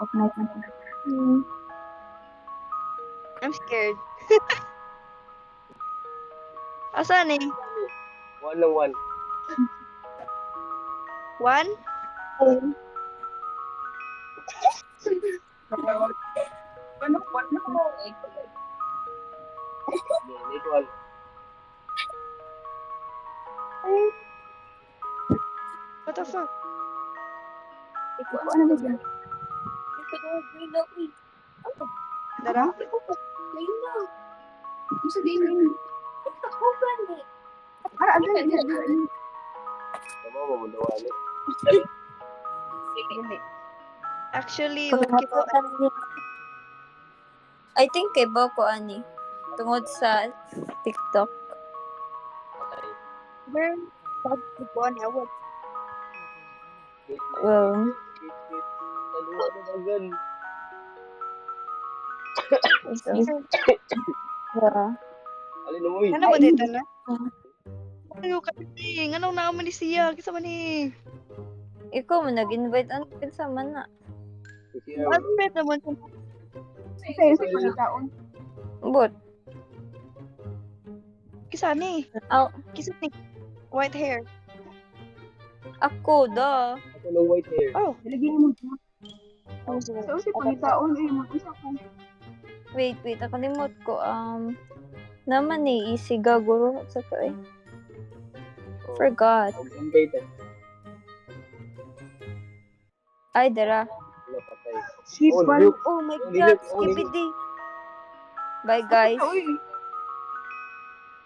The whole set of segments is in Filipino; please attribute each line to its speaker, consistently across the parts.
Speaker 1: Off night na ko.
Speaker 2: I'm scared. Asan eh?
Speaker 3: 1 lang 1.
Speaker 2: One?
Speaker 1: Ano ko?
Speaker 3: Need 1.
Speaker 2: What the fuck?
Speaker 1: Ikaw ano ba dyan?
Speaker 2: Dara?
Speaker 1: Ito sa din yun. Ara, ano yun?
Speaker 3: Tama mo mo dawali.
Speaker 2: Hindi. Actually,
Speaker 4: Kung
Speaker 2: okay po.
Speaker 4: I think kay Boko ani. Tungod sa TikTok.
Speaker 3: Patay.
Speaker 2: Where? Pag buwan awad.
Speaker 4: Well,
Speaker 3: Taluwa na dagan.
Speaker 4: yeah.
Speaker 3: Alin na mo eh.
Speaker 2: Ano ba dito na? Ano ka ni? Ano na man ni siya? Kisa man ni?
Speaker 4: Ikaw mo nag-invite ano sa man na.
Speaker 2: Alfred naman.
Speaker 1: Sa'yo sa pagkataon.
Speaker 4: But,
Speaker 2: Kisa ni?
Speaker 4: oh,
Speaker 2: Kisa ni? White hair.
Speaker 4: ako da.
Speaker 3: Ako ng white hair.
Speaker 2: Oh.
Speaker 1: Lagyan mo dyan.
Speaker 2: Ano siya?
Speaker 1: Sa'yo sa pagkataon. Mag-isa ko.
Speaker 4: Wait, nakalimot ko. Naman ni easy gaguro sa to eh. Forgot.
Speaker 3: Ang data.
Speaker 4: Ay, dara.
Speaker 3: Wala patay.
Speaker 1: Shit,
Speaker 3: Oh,
Speaker 1: pal.
Speaker 3: look.
Speaker 4: Oh my
Speaker 3: Oh,
Speaker 4: God,
Speaker 3: nilip, oh, nilip.
Speaker 4: skibidi. Bye, guys.
Speaker 1: Uy,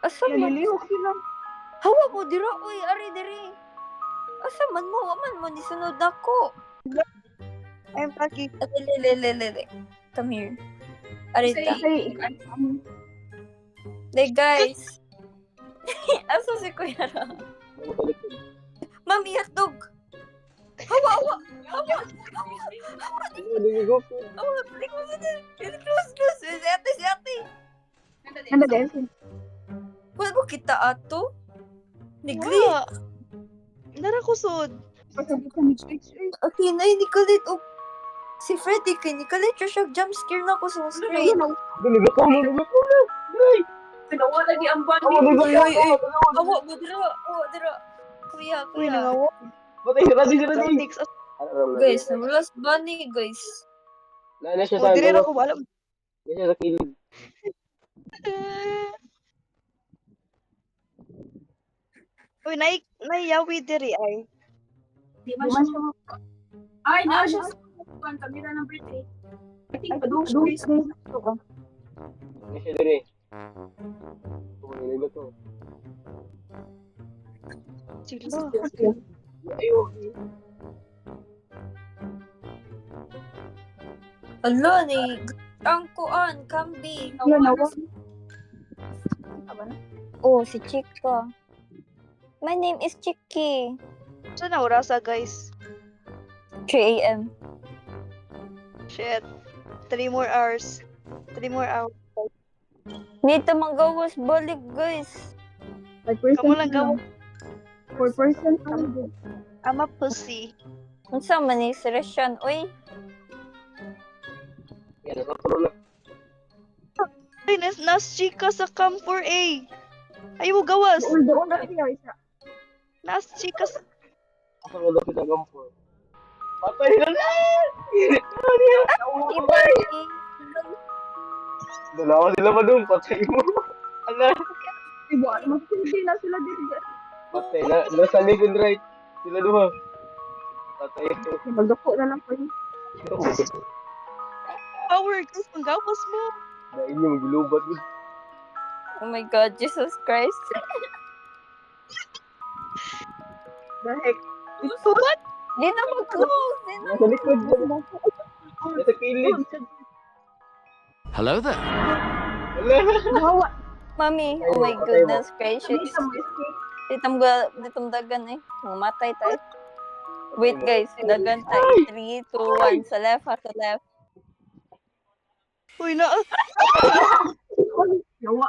Speaker 4: Asa man?
Speaker 1: nalilihok sila.
Speaker 4: Hawa mo, dira. Uy, ari, diri. Asa man mo? Aman mo, nisunod ako.
Speaker 2: I'm Paki.
Speaker 4: Lele. Come here. Arita.
Speaker 1: Kasi,
Speaker 4: Like, guys. Asa si Kuya Ra?
Speaker 3: Ano ba likod?
Speaker 4: Mami, hotdog. Hawa.
Speaker 3: Ano, liligo ko.
Speaker 4: Hawa, balik mo sa din. Close. Si ate.
Speaker 1: ano din?
Speaker 4: Wala mo kita ato? Nigli.
Speaker 2: Wala. Dara kusod.
Speaker 1: Pagkabot ka ni Twitch.
Speaker 4: Okay, na, Nicolette. Oh, si Freddy kay Nicolette. Siya jump scare na ako sa screen.
Speaker 3: Liligo ko na. Ay!
Speaker 1: Pinawa lagi ang band.
Speaker 3: Ako, liligo ko.
Speaker 4: Hawa mo, dira. Kuya.
Speaker 2: Uy, nangawa.
Speaker 3: Patay, rasi.
Speaker 2: Six.
Speaker 4: Guys, namulas bunny, guys.
Speaker 3: Na siya
Speaker 2: Oh,
Speaker 3: sa
Speaker 2: dire na ko wala.
Speaker 3: Na siya sa kilid.
Speaker 2: Uy, naiyawi diri ay.
Speaker 1: Di man siya. Ay, na siya sa kamera number 3. I think padung siya.
Speaker 3: Na siya dire. Liligo ko.
Speaker 2: Sila.
Speaker 3: Ayo.
Speaker 4: Ala, ni ang kuan, Kambi. Oh, si Chika. My name is Chiki.
Speaker 2: Saan na orasa, guys?
Speaker 4: 3 a.m.
Speaker 2: Shit. 3 more hours. 3 more hours.
Speaker 4: Need to manggawas balik, guys.
Speaker 2: Kamu lang gawa.
Speaker 1: 4%.
Speaker 2: I'm a pussy.
Speaker 4: Unsa man ni Seresyan? Uy,
Speaker 3: Yan, naturo na.
Speaker 2: Ay, nas chika sa Camp 4A. Ayaw gawas.
Speaker 1: Doon na siya isa.
Speaker 2: Nas chika sa...
Speaker 3: Ako na dapat ang for. Patay na na!
Speaker 4: iba ni.
Speaker 3: Dalawa sila pa doon, patay mo. Ala,
Speaker 1: Diba, magpindi na sila din.
Speaker 3: patay na. Nasa likod right. Sila duha. Patay.
Speaker 1: Magdako na lang po yun.
Speaker 2: Power, guys. Ang gawas mo.
Speaker 3: Dahil niyo maglubat mo.
Speaker 4: Oh my God, Jesus Christ.
Speaker 1: The heck?
Speaker 2: What?
Speaker 4: Di na mag-close.
Speaker 3: Nasa likod. Nasa kilid.
Speaker 5: Hello there.
Speaker 3: Ala.
Speaker 1: Hawa.
Speaker 4: Mami, oh my
Speaker 3: Patay mo.
Speaker 4: goodness gracious.
Speaker 1: Hindi mo escape.
Speaker 4: Ditong dagan eh. Mamatay tayo. Wait guys, dagan tayo. 3, 2, 1. Sa left ha, sa left.
Speaker 2: Uy, na...
Speaker 1: Hawa.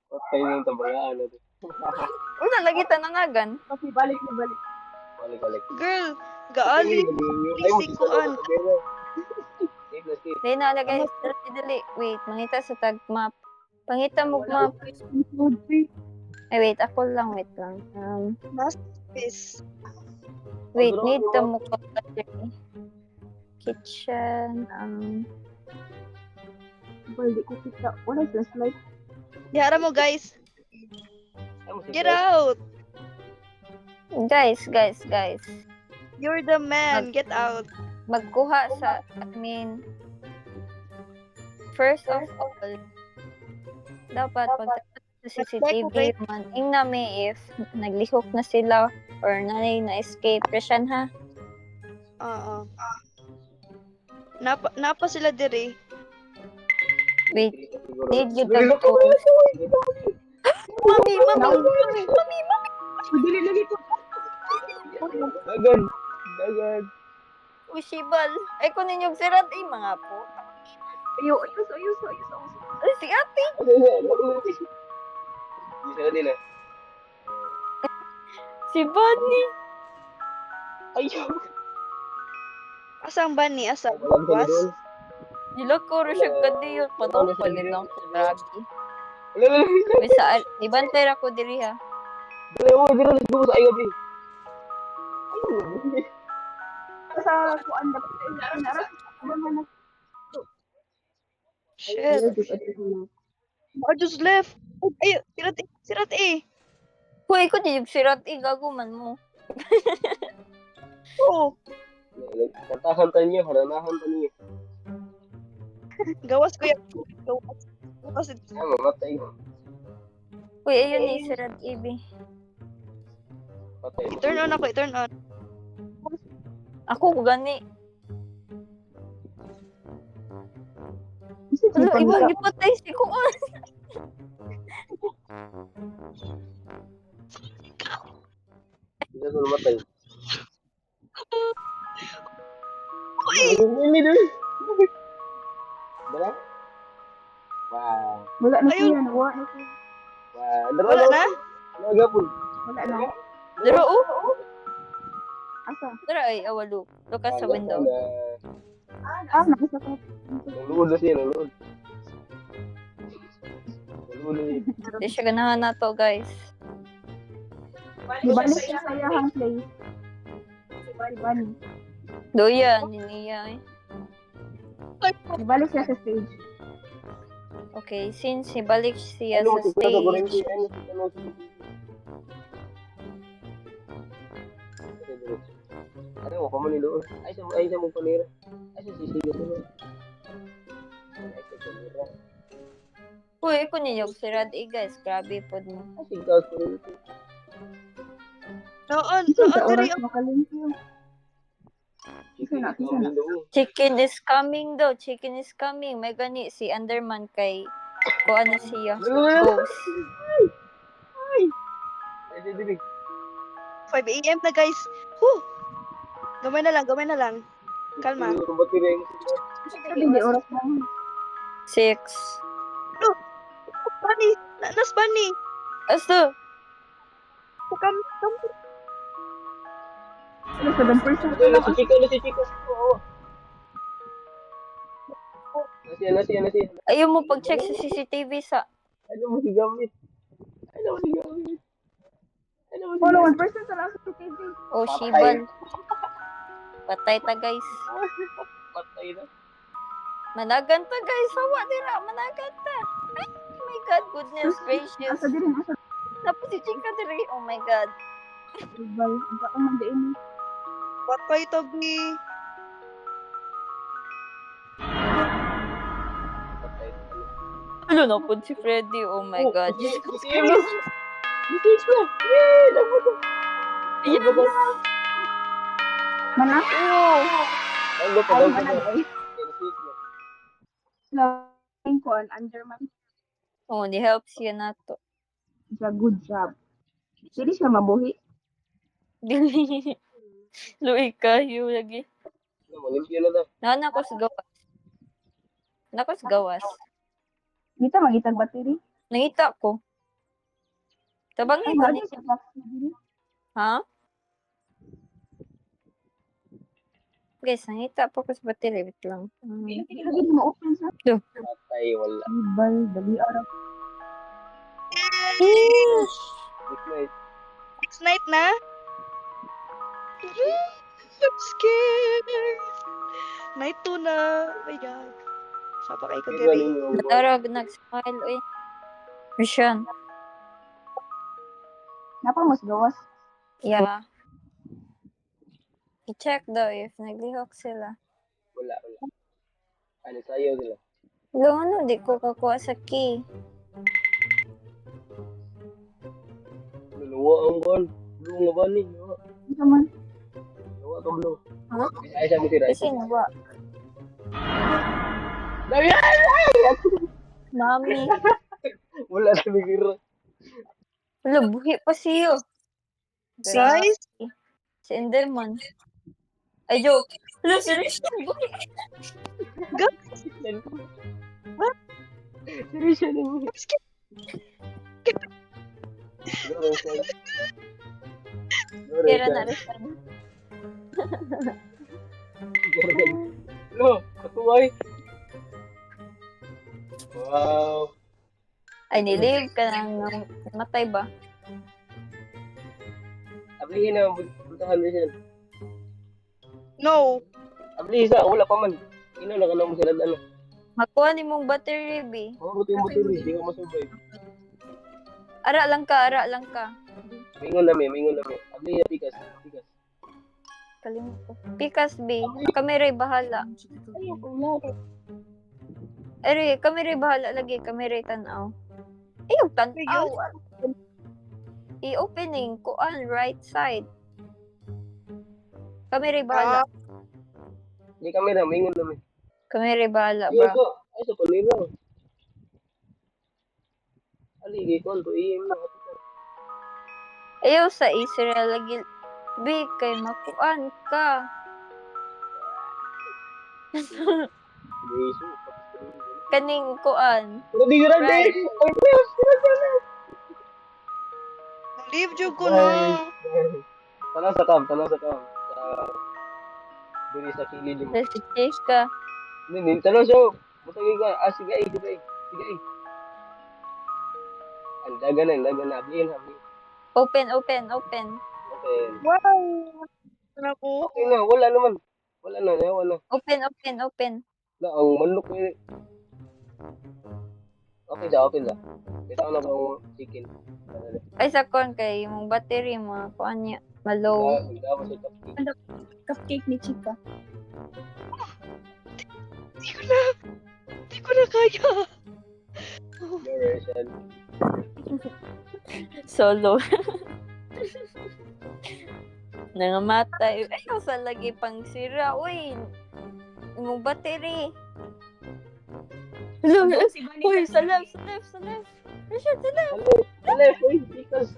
Speaker 3: Patay na yung tabagaan natin.
Speaker 4: Una, lagi tanangagan.
Speaker 1: Okay, balik na balik.
Speaker 3: Balik.
Speaker 2: Girl, gaali.
Speaker 3: Ay, mo
Speaker 2: Sikuan.
Speaker 3: Safe na safe.
Speaker 4: Dali na, guys. Dali. Wait, mangita sa tag map. Pangita mo map. Ay, wait. Ako lang. Wait lang.
Speaker 2: Yes.
Speaker 4: Wait, need to mo ko. Kitchen.
Speaker 1: Hindi ko kita. Wala flashlight.
Speaker 2: Yara mo, guys.
Speaker 3: Ay, mo
Speaker 2: Get out.
Speaker 4: Guys.
Speaker 2: You're the man. Get out.
Speaker 4: Magkuha sa, first of all, dapat pagdating sa CCTV, man, nami if naglihok na sila or nanay na escape, presyan ha?
Speaker 2: Oo. Napa sila diri.
Speaker 4: Wait,
Speaker 3: Siguro.
Speaker 4: need you
Speaker 3: Dali
Speaker 4: to
Speaker 3: lang
Speaker 4: go. Mami!
Speaker 1: Dili lagi ko.
Speaker 3: Dagan.
Speaker 4: Usibal. Ay, kunin yung sirat mga po.
Speaker 1: Ayuso.
Speaker 4: Ay, si ate.
Speaker 3: Bisa na din ah.
Speaker 4: Si Bonnie.
Speaker 3: Ayaw.
Speaker 2: Asang ba ni? Asang
Speaker 3: Walang sa
Speaker 2: was?
Speaker 3: doon.
Speaker 4: Hilot ko rin siya gandi yun. Patong palit lang sa grabe.
Speaker 3: Wala.
Speaker 4: Bisa, ibantay ra ko diri ha.
Speaker 3: Dali mo, let's go sa ayaw, Bing.
Speaker 1: Sa kuan dapat sa inara.
Speaker 2: Shit. I just left. Ay, sirat eh.
Speaker 4: Hoy, ko di yung sirat gaguman mo.
Speaker 2: Oo.
Speaker 3: Kantahan tayo niyo, haranahan tayo niyo.
Speaker 2: Gawas ko yan. Gawas.
Speaker 3: Ay, mamatay.
Speaker 4: Hoy, ayun ni sirat ibi.
Speaker 3: Patay.
Speaker 2: Turn on ako. Turn on.
Speaker 4: Ako gani. Ano, ibang gipatay si Kuan.
Speaker 3: Bisa ko namatay.
Speaker 2: Uy!
Speaker 3: Ini dulu. Dala? Wow.
Speaker 1: Wala na
Speaker 2: Ayun.
Speaker 1: siya. Wala na.
Speaker 3: Wow.
Speaker 2: Wala na?
Speaker 3: Nagapon.
Speaker 1: Wala na.
Speaker 4: Dero
Speaker 1: Asa?
Speaker 4: Dero ay awalo. Look sa window.
Speaker 1: Nakisa ko.
Speaker 3: Nuluod na siya, nuluod. Nuluod na siya.
Speaker 4: Di siya ganahan na to, guys.
Speaker 1: Ibalik siya sa iyang place. Ibalik.
Speaker 4: Doyan, niya eh.
Speaker 1: Ibalik siya sa stage.
Speaker 4: Okay, since ibalik siya
Speaker 3: Ano,
Speaker 4: sa
Speaker 3: siguro sa goreng
Speaker 4: stage,
Speaker 3: siya, ano, ano mo, kamo ni doon. Ay, sa mong panira. Ay, sa sisigat nila. Ay, sa panira.
Speaker 4: uy, ko ninyog si Rad guys. Grabe po mo.
Speaker 3: Ay, sigat ko rin ito.
Speaker 2: Noon.
Speaker 1: Isa sa
Speaker 2: Noon diri.
Speaker 1: oras makalimpyo. Isa na.
Speaker 4: Chicken is coming daw. Chicken is coming. May gani si Underman kay ko ano siya. Ghost.
Speaker 3: Ay, dili.
Speaker 2: 5 a.m. na, guys. Whew. Gamay na lang. Kalma.
Speaker 3: Kung ba't rin yung
Speaker 1: Hindi oras na.
Speaker 4: 6.
Speaker 2: Bunny. Nas bunny.
Speaker 4: Asto.
Speaker 2: Kam.
Speaker 1: Sila 7%
Speaker 3: Ano si Chico, Oo. Nasiya.
Speaker 4: Ayaw mo pag-check sa CCTV sa...
Speaker 3: Ano mo si Gamit?
Speaker 1: Wala 1% sa last TV.
Speaker 4: Oh, Shibal. Patay ta, guys.
Speaker 3: Patay na.
Speaker 4: Managan ta, guys. Sawa dira. Managan ta. Ay, oh my God. Goodness gracious.
Speaker 1: Asa din.
Speaker 4: Tapos si Chika diri. Oh my God.
Speaker 1: Ibal. Ang taong mandiin.
Speaker 2: Patay tabi.
Speaker 3: Patay na.
Speaker 4: Ano na po si Freddy? Oh my God.
Speaker 3: Message ko! Yay! Dapat na.
Speaker 1: Mana?
Speaker 3: Ang lupa daw ko na.
Speaker 1: Lang ko an Underman.
Speaker 4: Oh, ni-help siya na to.
Speaker 1: It's a good job. Hindi siya mabuhi.
Speaker 4: Dili. Luwi kayo lagi.
Speaker 3: Malimpyo na daw.
Speaker 4: Nana ko sa gawas. Nako sa gawas.
Speaker 1: Kita mangitag battery.
Speaker 4: Nangita ko. Tabang
Speaker 1: Ay,
Speaker 4: ito
Speaker 1: wala
Speaker 4: ni.
Speaker 1: siya box.
Speaker 4: Ha? Guys, nangita po ko sa battery. Wait lang.
Speaker 1: Ilagay mo open sa
Speaker 3: Patay, wala.
Speaker 1: ibal, dali araw.
Speaker 4: Yeesh!
Speaker 3: Next night.
Speaker 2: Next night na? I'm scared. Night 2 na. Oh my God. Sapa kay
Speaker 3: Kaya
Speaker 2: kagabi.
Speaker 3: ninyo.
Speaker 4: Darag, nag-smile, uy. Mission.
Speaker 1: Napa mas gawas.
Speaker 4: Yeah. I-check daw if naglihok sila.
Speaker 3: Wala. Ano sa'yo sila?
Speaker 4: Hello, ano? Di ko kakuha sa key.
Speaker 3: Luluwa ang gon. Luluwa ba ni? Luluwa.
Speaker 1: Ito man.
Speaker 3: Luluwa ka bro.
Speaker 4: Ha?
Speaker 3: Ay, siya mo tira.
Speaker 4: Kasi nawa. Mami.
Speaker 3: Wala na bigiro.
Speaker 4: Wala, buhi pa siyo.
Speaker 2: Guys?
Speaker 4: Si Enderman. Ay, joke. Wala, seryoso, buhi.
Speaker 3: Seryoso na mo.
Speaker 4: Kira na rin siya.
Speaker 3: Lo, katuway. Wow.
Speaker 4: Ay, nilive ka nang matay ba?
Speaker 3: Ablihin na, puntahan mo siya.
Speaker 2: No.
Speaker 3: Ablihin sa, wala pa man. Ino na ka na mo sila ano.
Speaker 4: Makuha ni mong battery, B.
Speaker 3: Mabuti mo tiri, di ka masurvive.
Speaker 4: Ara lang ka.
Speaker 3: Mingon na mi. Ablihin, tikas.
Speaker 4: Kalimut ko. Pikas, B. Kami rin bahala. Ere, kami rin bahala lagi. Kami rin tanaw. Yung tanaw. I-opening ko on right side. Kami rin bahala.
Speaker 3: Di kami na, mingon na mi.
Speaker 4: Kami rin bahala,
Speaker 3: Iyo
Speaker 4: bro.
Speaker 3: ko, ay sa palira. Aligi ko, to iim na.
Speaker 4: Ayaw sa Israel lagi. B, kay makuan ka.
Speaker 3: Beso.
Speaker 4: Kaning kuan.
Speaker 3: Pero di ka
Speaker 4: Right.
Speaker 2: Leave jud ko na.
Speaker 3: Tanong sa kam. Sa diri sa kilid.
Speaker 4: Si Chika.
Speaker 3: Nin tanong siya. Mutagi ka. Sige ay. Ang dagan na. Ablihin.
Speaker 4: Open.
Speaker 3: Okay.
Speaker 2: Wow. Ano ko?
Speaker 3: Okay na, wala naman. Wala na.
Speaker 4: Open.
Speaker 3: Na, ang manok eh. Okay da. Ito na ba chicken?
Speaker 4: Ay, sa kon kay yung battery mo. Kuan niya. Malo.
Speaker 3: Hindi mo sa cupcake.
Speaker 1: Cupcake ni Chika.
Speaker 2: Di ko na kaya.
Speaker 3: Version.
Speaker 4: Solo. Nangamatay. Ayaw sa lagi pang sira. Uy. Yung battery. Hello.
Speaker 1: Si Bunny.
Speaker 4: Uy, sa left. Richard, sa left.
Speaker 3: Alef, uy, because.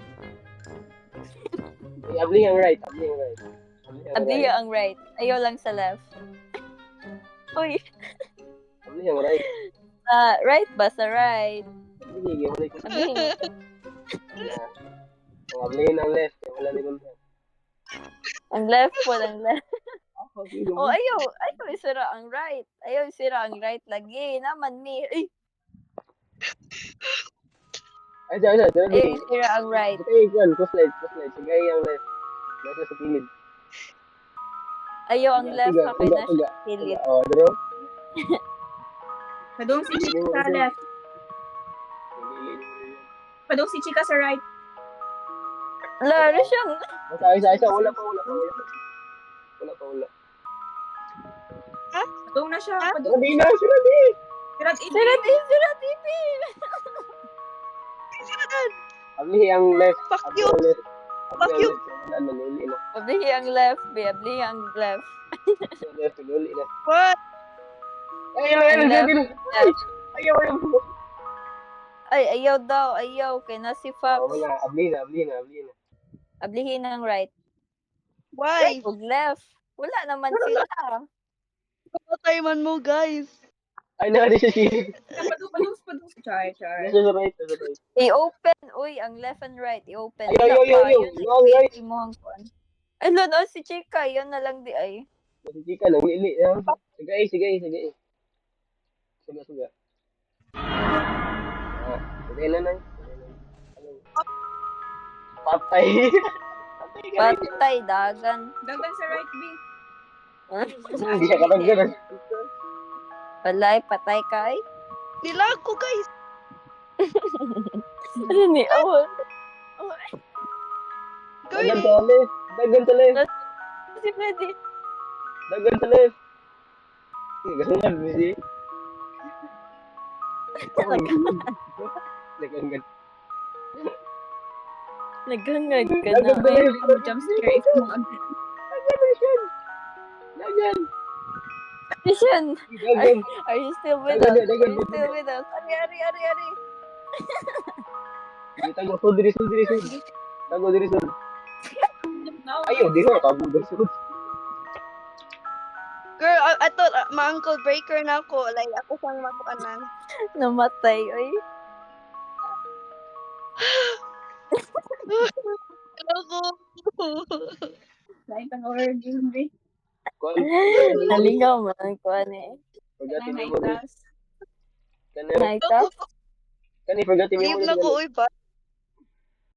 Speaker 3: Abli ang right.
Speaker 4: Abdi ang right. Ayaw lang sa left. Uy.
Speaker 3: Abli ang right.
Speaker 4: Right ba? Sa right.
Speaker 3: Abli, wala ko.
Speaker 4: Abdi.
Speaker 3: Abli ang left. Wala ni ko.
Speaker 4: Ang left po, ang left.
Speaker 3: Oh,
Speaker 4: Ayaw isira ang right. Ayaw isira ang right lagi. Naman ni. Ay,
Speaker 3: ay, dyan.
Speaker 4: ayaw isira ang right.
Speaker 3: Okay, yan. Kuslide. Sige, ang left. Nasa sa kilid.
Speaker 4: Ayaw ang left.
Speaker 3: Tiga.
Speaker 4: Okay na siya. Kilit.
Speaker 3: Oh, dero.
Speaker 1: Padong si Chika sa left. Padong si Chika sa right.
Speaker 4: Laro siyang.
Speaker 3: Isa. Wala pa.
Speaker 1: Padong na siya. Padong.
Speaker 3: Hindi na, sila di.
Speaker 1: Sirat
Speaker 4: Sira TV.
Speaker 3: Abli ang left.
Speaker 2: Fuck
Speaker 3: Abli
Speaker 2: you.
Speaker 3: ang left.
Speaker 2: Fuck you.
Speaker 3: Wala na, nuli na.
Speaker 4: Abli ang left. Abli ang left.
Speaker 3: Left, nuli na.
Speaker 2: What?
Speaker 3: Ayun,
Speaker 4: Left.
Speaker 3: ayaw.
Speaker 4: Ay, ayaw daw. Ayaw. Kay na si Fox.
Speaker 3: Wala, abli na.
Speaker 4: Ablihin ang right.
Speaker 2: Why?
Speaker 4: Right, left. Wala naman sila.
Speaker 2: Patay man mo, guys.
Speaker 3: Ay, di siya silid.
Speaker 1: Padong. Char.
Speaker 3: Nasa sa right.
Speaker 4: I-open. Uy, ang left and right. I-open.
Speaker 3: Ayaw.
Speaker 4: Wala pa,
Speaker 3: Yung
Speaker 4: yun,
Speaker 3: long right.
Speaker 4: mo ang kuan. Ay, no, si Chika. Yun na lang di ay.
Speaker 3: Si Chika, nang lili. Sige, sige, sige. Suga, suga. Sige na, Nay. Patay. Patay ka rin.
Speaker 4: Patay, dagan.
Speaker 1: Dagan sa right B.
Speaker 3: Hindi siya katagyan.
Speaker 4: Walay, patay ka ay.
Speaker 2: Nilag ko, guys.
Speaker 4: Ano ni Awon?
Speaker 3: Dagan
Speaker 2: Girl,
Speaker 3: sa left. Dagan sa left.
Speaker 4: Si Freddy.
Speaker 3: Dagan sa left. Gasungan mo si. Dagan.
Speaker 4: Naghangad ka
Speaker 3: Dagan
Speaker 4: na.
Speaker 3: sa left.
Speaker 1: Mo jump scare if mo
Speaker 3: Dagan.
Speaker 4: Christian,
Speaker 3: Dagan.
Speaker 4: are you still with
Speaker 3: Dagan,
Speaker 4: us?
Speaker 3: dagan,
Speaker 4: Are you still with us? Ari.
Speaker 3: Tago, sud, diri, sud, diri, sud. Tago, diri, sud.
Speaker 1: now.
Speaker 3: Ayaw, di ko. Tago, diri, sud.
Speaker 2: girl, ato, ma-ankle breaker na ako. Like, ako sang makuanan.
Speaker 4: Namatay, oy.
Speaker 2: Hello ko.
Speaker 1: Lain pang origin B.
Speaker 3: Kuan.
Speaker 4: Nalingaw man ko ani.
Speaker 3: Forgotten
Speaker 1: Lain
Speaker 3: memory.
Speaker 1: tas.
Speaker 3: Kani,
Speaker 4: Night up.
Speaker 3: forgotten
Speaker 2: Leave
Speaker 3: memory.
Speaker 2: na ko, uy, ba?